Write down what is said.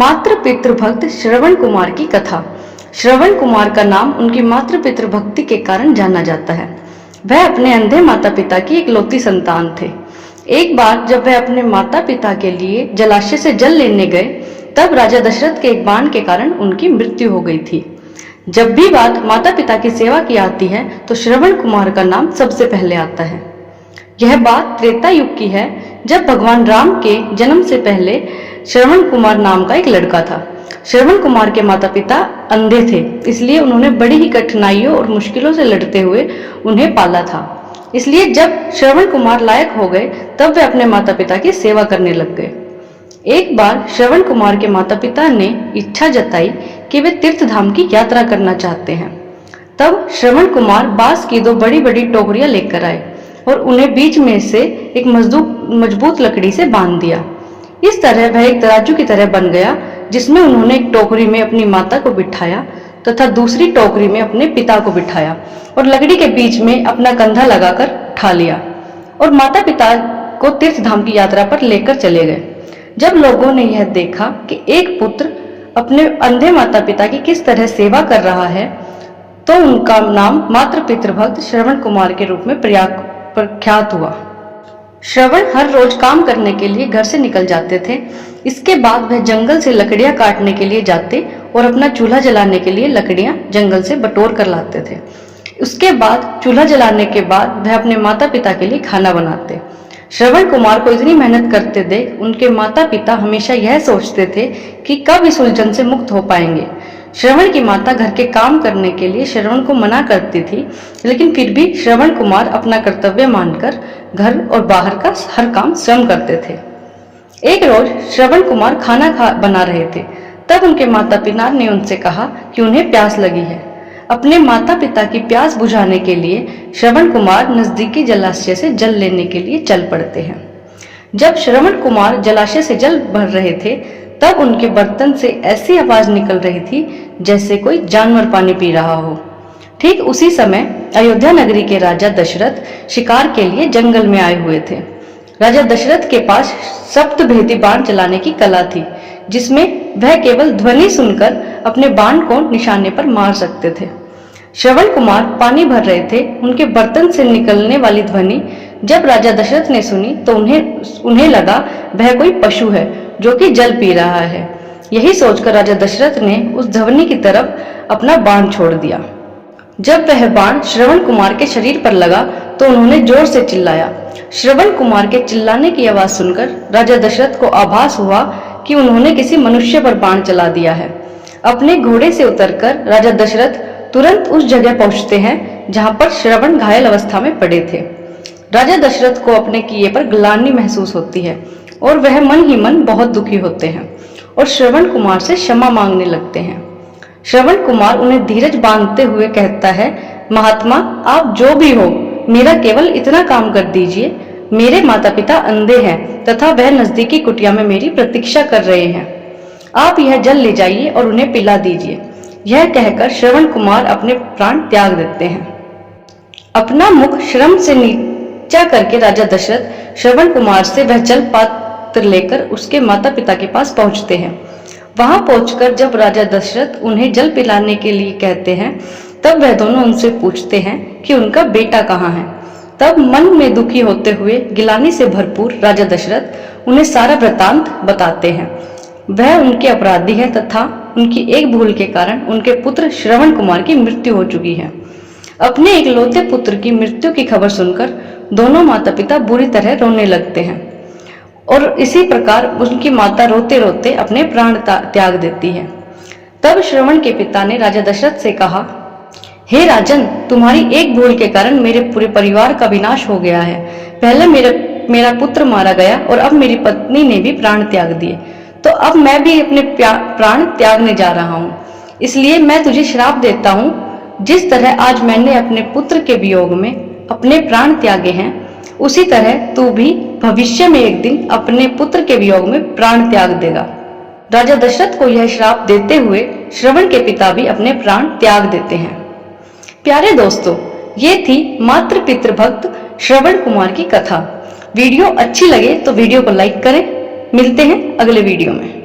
मातृ पितृ भक्त श्रवण कुमार की कथा। श्रवण कुमार का नाम उनकी मातृ पितृ भक्ति के कारण जाना जाता है। वह अपने अंधे माता पिता की इकलौती संतान थे। एक बार जब वह अपने माता पिता के लिए जलाशय से जल लेने गए, तब राजा दशरथ के एक बाण के कारण उनकी मृत्यु हो गई थी। जब भी बात माता पिता की सेवा की आती है तो श्रवण कुमार का नाम सबसे पहले आता है। यह बात त्रेता युग की है, जब भगवान राम के जन्म से पहले श्रवण कुमार नाम का एक लड़का था। श्रवण कुमार के माता पिता अंधे थे, इसलिए उन्होंने बड़ी ही कठिनाइयों और मुश्किलों से लड़ते हुए उन्हें पाला था। इसलिए जब श्रवण कुमार लायक हो गए, तब वे अपने माता पिता की सेवा करने लग गए। एक बार श्रवण कुमार के माता पिता ने इच्छा जताई कि वे तीर्थ धाम की यात्रा करना चाहते हैं। तब श्रवण कुमार बांस की दो बड़ी बड़ी टोकरियां लेकर आए और उन्हें बीच में से एक मजबूत लकड़ी से बांध दिया। इस तरह वह एक तराजू की तरह बन गया, जिसमें उन्होंने एक टोकरी में अपनी माता को बिठाया तथा दूसरी टोकरी में अपने पिता को बिठाया और लकड़ी के बीच में अपना कंधा लगाकर उठा लिया और माता पिता को तीर्थ धाम की यात्रा पर लेकर चले गए। जब लोगों ने यह देखा कि एक पुत्र अपने अंधे माता पिता की किस तरह सेवा कर रहा है, तो उनका नाम मातृ पितृ भक्त श्रवण कुमार के रूप में प्रख्यात हुआ। श्रवण हर रोज काम करने के लिए घर से निकल जाते थे। इसके बाद वह जंगल से लकड़ियां काटने के लिए जाते और अपना चूल्हा जलाने के लिए लकड़ियां जंगल से बटोर कर लाते थे। उसके बाद चूल्हा जलाने के बाद वह अपने माता पिता के लिए खाना बनाते। श्रवण कुमार को इतनी मेहनत करते देख उनके माता पिता हमेशा यह सोचते थे कि कब इस उलझन से मुक्त हो पाएंगे। श्रवण की माता घर के काम करने के लिए श्रवण को मना करती थी, लेकिन फिर भी श्रवण कुमार अपना कर्तव्य मानकर घर और बाहर का हर काम स्वयं करते थे। एक रोज श्रवण कुमार खाना बना रहे थे, तब उनके माता पिता ने उनसे कहा कि उन्हें प्यास लगी है। अपने माता पिता की प्यास बुझाने के लिए श्रवण कुमार नजदीकी जलाशय से जल लेने के लिए चल पड़ते हैं। जब श्रवण कुमार जलाशय से जल भर रहे थे, तब उनके बर्तन से ऐसी आवाज निकल रही थी जैसे कोई जानवर पानी पी रहा हो। ठीक उसी समय अयोध्या नगरी के राजा दशरथ शिकार के लिए जंगल में आए हुए थे। राजा दशरथ के पास सप्तभेदी बाण चलाने की कला थी, जिसमें वह केवल ध्वनि सुनकर अपने बाण को निशाने पर मार सकते थे। श्रवण कुमार पानी भर रहे थे। उनके बर्तन से निकलने वाली ध्वनि जब राजा दशरथ ने सुनी तो उन्हें लगा वह कोई पशु है जो कि जल पी रहा है। यही सोचकर राजा दशरथ ने उस ध्वनि की तरफ अपना बाण छोड़ दिया। जब वह बाण श्रवण कुमार के शरीर पर लगा तो उन्होंने जोर से चिल्लाया। श्रवण कुमार के चिल्लाने की आवाज सुनकर राजा दशरथ को आभास हुआ कि उन्होंने किसी मनुष्य पर बाण चला दिया है। अपने घोड़े से उतरकर राजा दशरथ तुरंत उस जगह पहुंचते हैं जहां पर श्रवण घायल अवस्था में पड़े थे। राजा दशरथ को अपने किए पर ग्लानि महसूस होती है और वह मन ही मन बहुत दुखी होते हैं और श्रवण कुमार से क्षमा मांगने लगते हैं। श्रवण कुमार उन्हें धीरज बांधते हुए कहता है, महात्मा आप जो भी हो, मेरा केवल इतना काम कर दीजिए। मेरे माता पिता अंधे हैं तथा वह नजदीकी कुटिया में मेरी प्रतीक्षा कर रहे हैं। आप यह जल ले जाइए और उन्हें पिला दीजिए। यह कहकर श्रवण कुमार अपने प्राण त्याग देते हैं। अपना मुख श्रम से नीचा करके राजा दशरथ श्रवण कुमार से वह जल पात्र लेकर उसके माता पिता के पास पहुंचते हैं। वहां पहुंचकर जब राजा दशरथ उन्हें जल पिलाने के लिए कहते हैं, तब वह दोनों उनसे पूछते हैं कि उनका बेटा कहाँ है। तब मन में दुखी होते हुए गिलानी से भरपूर राजा दशरथ उन्हें सारा वृतांत बताते हैं। वह उनके अपराधी है तथा उनकी एक भूल के कारण उनके पुत्र श्रवण कुमार की मृत्यु हो चुकी है। अपने इकलौते पुत्र की मृत्यु की खबर सुनकर दोनों माता पिता बुरी तरह रोने लगते हैं और इसी प्रकार उनकी माता रोते रोते अपने प्राण त्याग देती है। तब श्रवण के पिता ने राजा दशरथ से कहा, हे राजन, तुम्हारी एक भूल के कारण मेरे पूरे परिवार का विनाश हो गया है। पहले मेरा पुत्र मारा गया और अब मेरी पत्नी ने भी प्राण त्याग दिए, तो अब मैं भी अपने प्राण त्यागने जा रहा हूँ। इसलिए मैं तुझे श्राप देता हूँ, जिस तरह आज मैंने अपने पुत्र के वियोग में अपने प्राण त्यागे हैं, उसी तरह तू भी भविष्य में एक दिन अपने पुत्र के वियोग में प्राण त्याग देगा। राजा दशरथ को यह श्राप देते हुए श्रवण के पिता भी अपने प्राण त्याग देते हैं। प्यारे दोस्तों, ये थी मातृ पितृ भक्त श्रवण कुमार की कथा। वीडियो अच्छी लगे तो वीडियो को लाइक करें। मिलते हैं अगले वीडियो में।